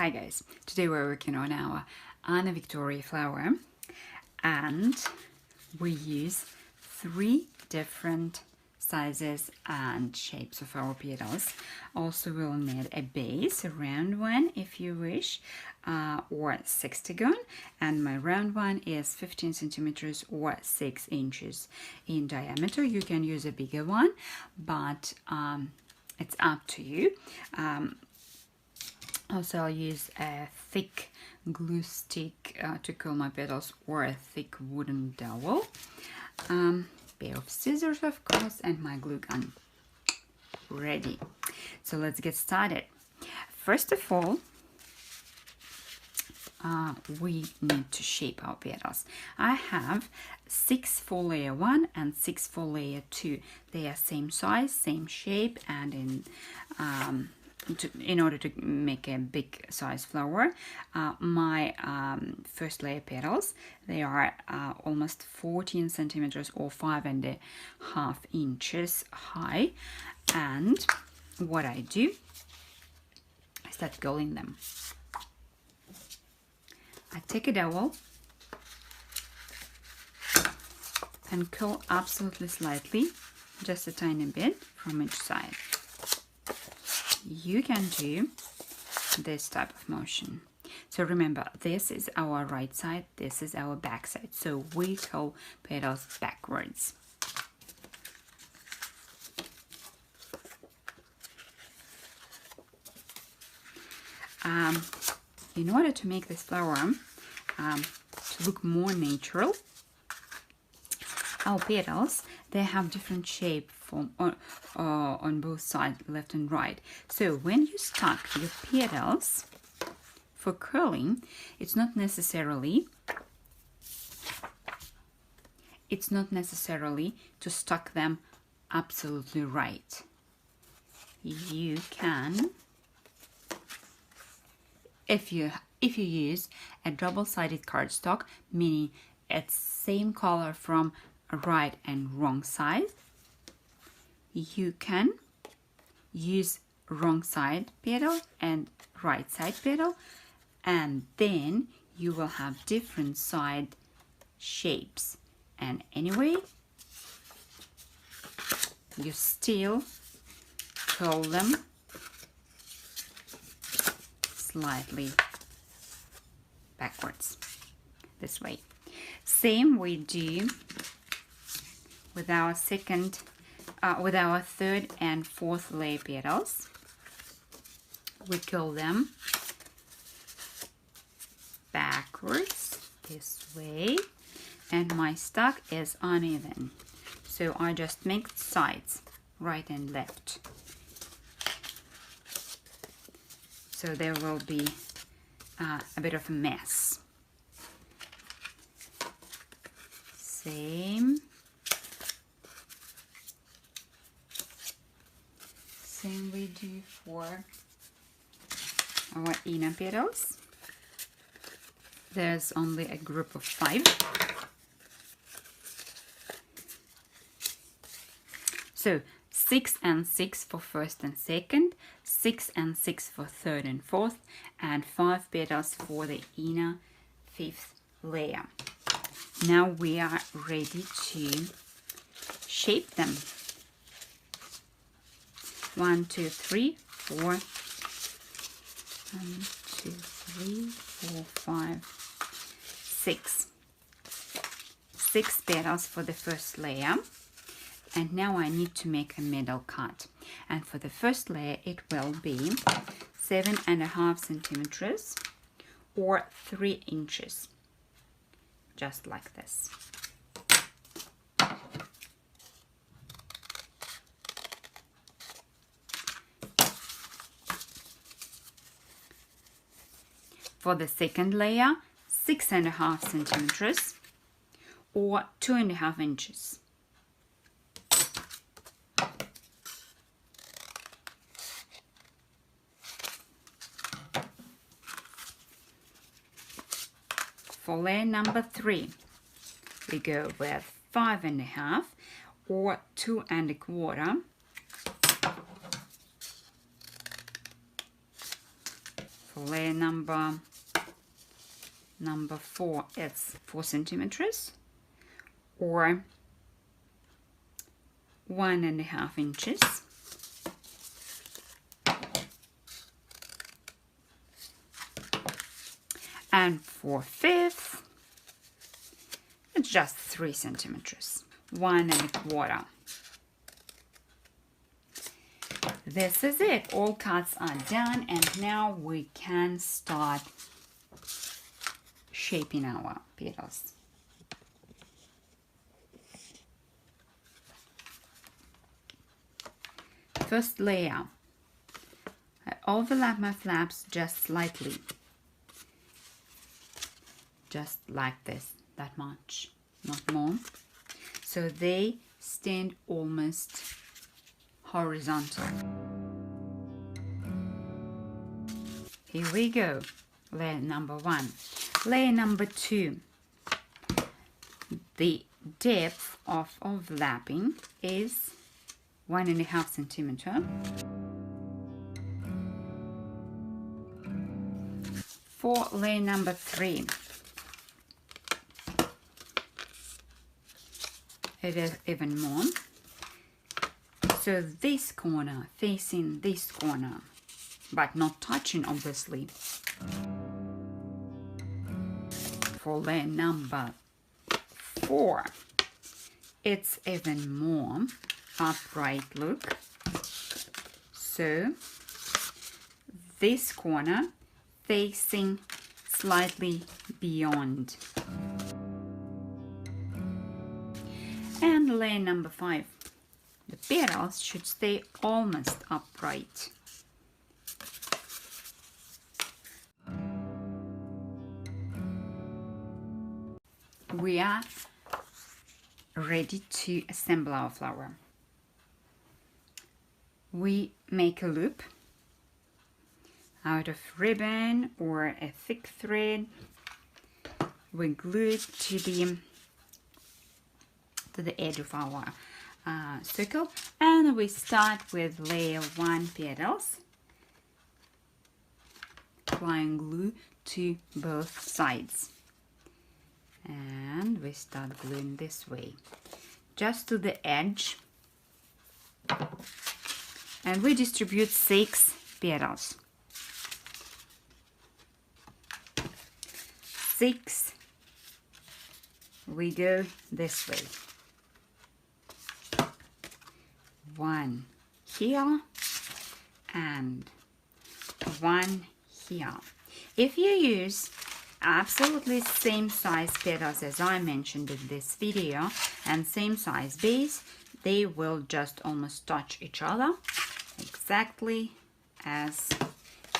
Hi guys, today we're working on our Anna Victoria flower and we use 3 different sizes and shapes of our petals. Also we'll need a base, a round one if you wish, or sextagon, and my round one is 15 centimeters or 6 inches in diameter. You can use a bigger one, but it's up to you. Also, I'll use a thick glue stick to curl my petals, or a thick wooden dowel. Pair of scissors, of course, and my glue gun. Ready. So let's get started. First of all, we need to shape our petals. I have 6 for layer 1 and 6 for layer 2. They are same size, same shape, and in order to make a big size flower, my first layer petals, they are almost 14 centimeters or 5.5 inches high. And what I do is start curling them. I take a dowel and curl absolutely slightly, just a tiny bit from each side. You can do this type of motion. So remember, this is our right side, this is our back side. So we curl petals backwards. In order to make this flower to look more natural, our petals, they have different shape on both sides, left and right. So when you stack your petals for curling, it's not necessarily to stack them absolutely right. You can, if you use a double-sided cardstock, meaning it's same color from right and wrong side, you can use wrong side petal and right side petal, and then you will have different side shapes. And anyway, you still curl them slightly backwards, this way. Same we do with our third and fourth layer petals. We curl them backwards this way, and my stack is uneven, so I just make sides right and left, so there will be a bit of a mess. Same we do for our inner petals. There's only a group of 5. So 6 and 6 for first and second, 6 and 6 for third and fourth, and 5 petals for the inner 5th layer. Now we are ready to shape them. 1, 2, 3, 4. 1, 2, 3, 4, 5, 6. 6 petals for the first layer. And now I need to make a middle cut. And for the first layer, it will be 7.5 centimeters or 3 inches. Just like this. For the second layer, 6.5 centimeters or 2.5 inches. For layer number 3, we go with 5.5 or 2.25 For layer number 4, it's 4 centimeters or 1.5 inches. And for 5th, it's just 3 centimeters, 1.25. This is it. All cuts are done, and now we can start shaping our petals. First layer, I overlap my flaps just slightly, just like this, that much, not more, so they stand almost horizontal. Here we go. Layer number 1. Layer number 2. The depth of overlapping is 1.5 centimeter. For layer number 3, it is even more. So this corner facing this corner, but not touching, obviously. For layer number 4, it's even more upright look. So this corner facing slightly beyond. And layer number 5. The petals should stay almost upright. We are ready to assemble our flower. We make a loop out of ribbon or a thick thread. We glue it to the edge of our circle, and we start with layer 1 petals, applying glue to both sides, and we start gluing this way just to the edge, and we distribute 6 petals. 6. We go this way. 1 here and 1 here. If you use absolutely same size petals as I mentioned in this video and same size base, they will just almost touch each other, exactly as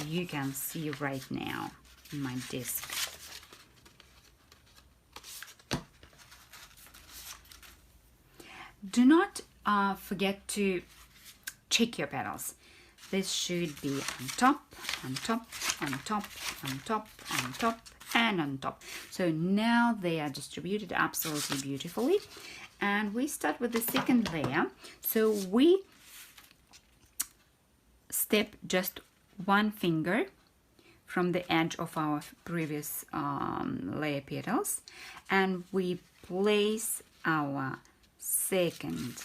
you can see right now in my disc. Do not forget to check your petals. This should be on top, on top, on top, on top, on top, and on top. So now they are distributed absolutely beautifully. And we start with the second layer. So we step just 1 finger from the edge of our previous layer petals, and we place our second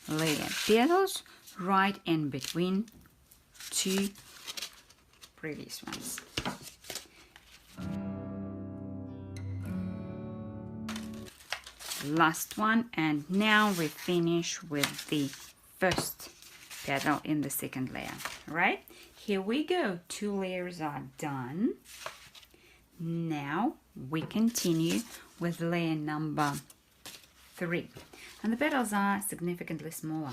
layer petals right in between 2 previous ones. Last one, and now we finish with the first petal in the second layer. Right, here we go. 2 layers are done. Now we continue with layer number 3, and the petals are significantly smaller.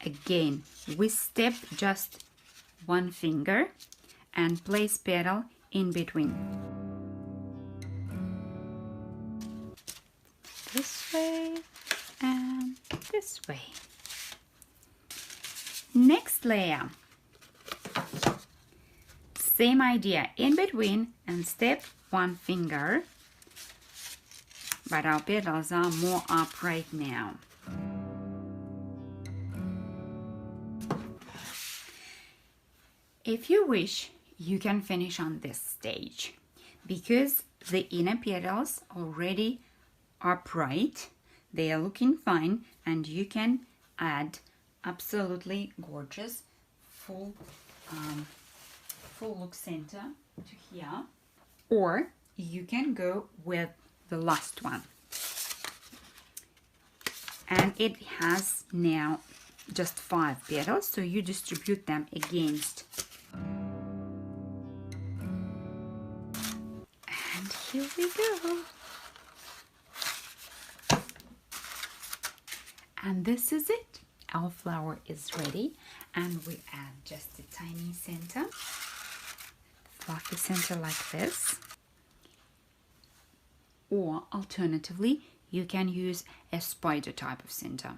Again, we step just 1 finger and place petal in between. This way and this way. Next layer. Same idea, in between and step 1 finger. But our petals are more upright now. If you wish, you can finish on this stage because the inner petals already are bright, they are looking fine, and you can add absolutely gorgeous full look center to here, or you can go with the last one. And it has now just 5 petals, so you distribute them against. And here we go. And this is it. Our flower is ready, and we add just a tiny center, fluffy center like this. Or alternatively, you can use a spider type of center.